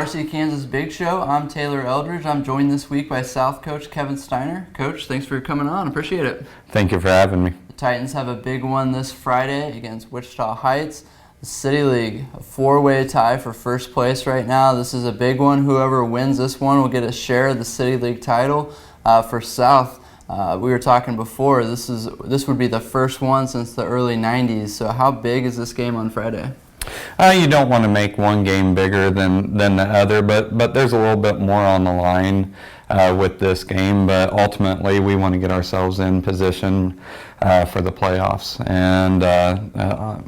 Varsity Kansas Big Show. I'm Taylor Eldridge. I'm joined this week by South coach Kevin Steiner. Coach, thanks for coming on. Appreciate it. Thank you for having me. The Titans have a big one this Friday against Wichita Heights. The City League, a four-way tie for first place right now. This is a big one. Whoever wins this one will get a share of the City League title. For South, we were talking before, this would be the first one since the early 90s. So how big is this game on Friday? You don't want to make one game bigger than the other, but there's a little bit more on the line with this game. But ultimately, we want to get ourselves in position for the playoffs, and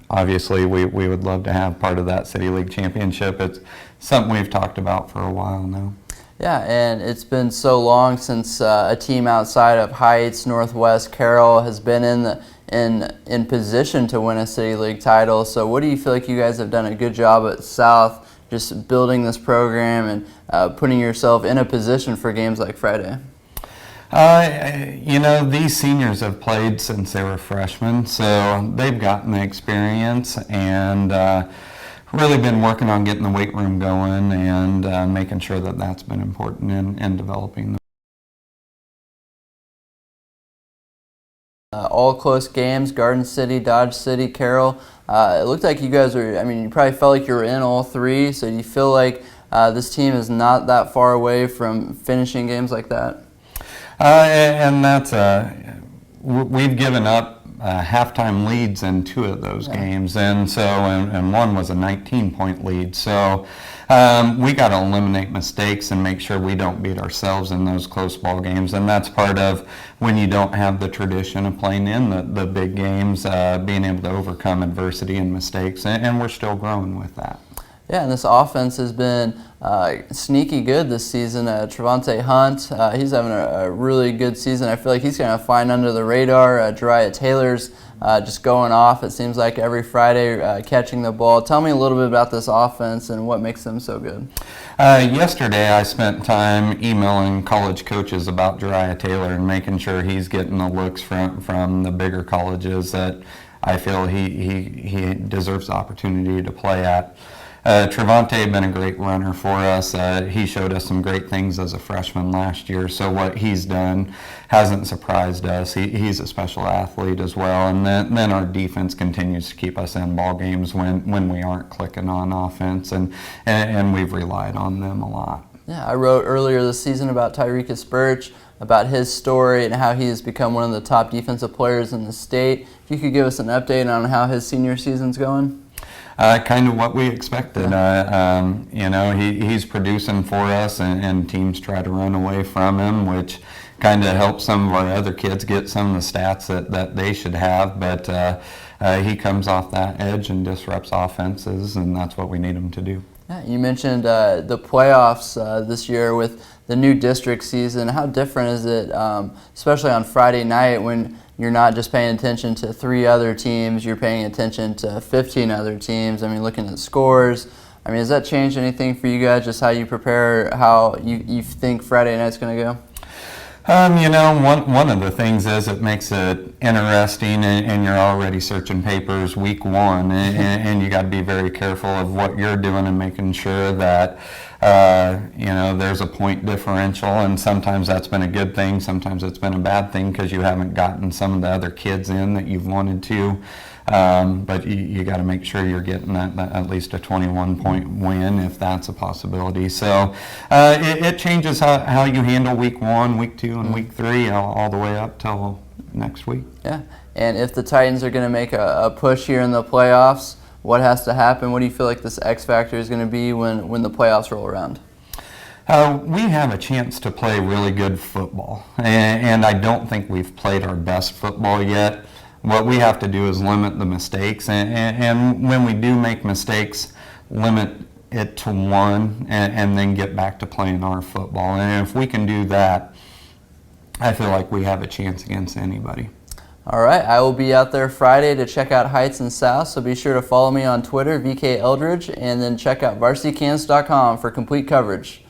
obviously, we would love to have part of that City League championship. It's something we've talked about for a while now. Yeah, and it's been so long since a team outside of Heights, Northwest, Carroll has been in position to win a City League title. So what do you feel like you guys have done a good job at South, just building this program and putting yourself in a position for games like Friday? These seniors have played since they were freshmen, so they've gotten the experience and really been working on getting the weight room going and making sure that that's been important in developing them. All close games, Garden City, Dodge City, Carroll. It looked like you guys were, you probably felt like you were in all three, so do you feel like this team is not that far away from finishing games like that? And that's, we've given up halftime leads in two of those games, and so and one was a 19-point lead. So we got to eliminate mistakes and make sure we don't beat ourselves in those close ball games, and that's part of when you don't have the tradition of playing in the big games, being able to overcome adversity and mistakes, and we're still growing with that. Yeah, and this offense has been sneaky good this season. Trevante Hunt, he's having a really good season. I feel like he's going to fly under the radar. Jariah Taylor's just going off, it seems like, every Friday, catching the ball. Tell me a little bit about this offense and what makes them so good. Yesterday I spent time emailing college coaches about Jariah Taylor and making sure he's getting the looks from the bigger colleges that I feel he deserves the opportunity to play at. Trevante had been a great runner for us. He showed us some great things as a freshman last year, so what he's done hasn't surprised us. He's a special athlete as well, and then our defense continues to keep us in ball games when we aren't clicking on offense, and we've relied on them a lot. Yeah, I wrote earlier this season about Tyrekus Birch, about his story and how he has become one of the top defensive players in the state. If you could give us an update on how his senior season's going? Kind of what we expected. He's producing for us, and teams try to run away from him, which kind of helps some of our other kids get some of the stats that they should have. But he comes off that edge and disrupts offenses, and that's what we need him to do. Yeah, you mentioned the playoffs this year with the new district season. How different is it, especially on Friday night when you're not just paying attention to 3 other teams, you're paying attention to 15 other teams? Looking at scores. Has that changed anything for you guys, just how you prepare, how you think Friday night's going to go? One of the things is it makes it interesting, and you're already searching papers week one, and you got to be very careful of what you're doing and making sure that there's a point differential, and sometimes that's been a good thing, sometimes it's been a bad thing because you haven't gotten some of the other kids in that you've wanted to. But you got to make sure you're getting at least a 21-point win if that's a possibility. So it changes how you handle week 1, week 2, and week 3 all the way up till next week. Yeah, and if the Titans are going to make a push here in the playoffs, what has to happen? What do you feel like this X factor is going to be when the playoffs roll around? We have a chance to play really good football, and I don't think we've played our best football yet. What we have to do is limit the mistakes, and when we do make mistakes, limit it to 1 and then get back to playing our football. And if we can do that, I feel like we have a chance against anybody. All right, I will be out there Friday to check out Heights and South, so be sure to follow me on Twitter, VK Eldridge, and then check out varsitykansas.com for complete coverage.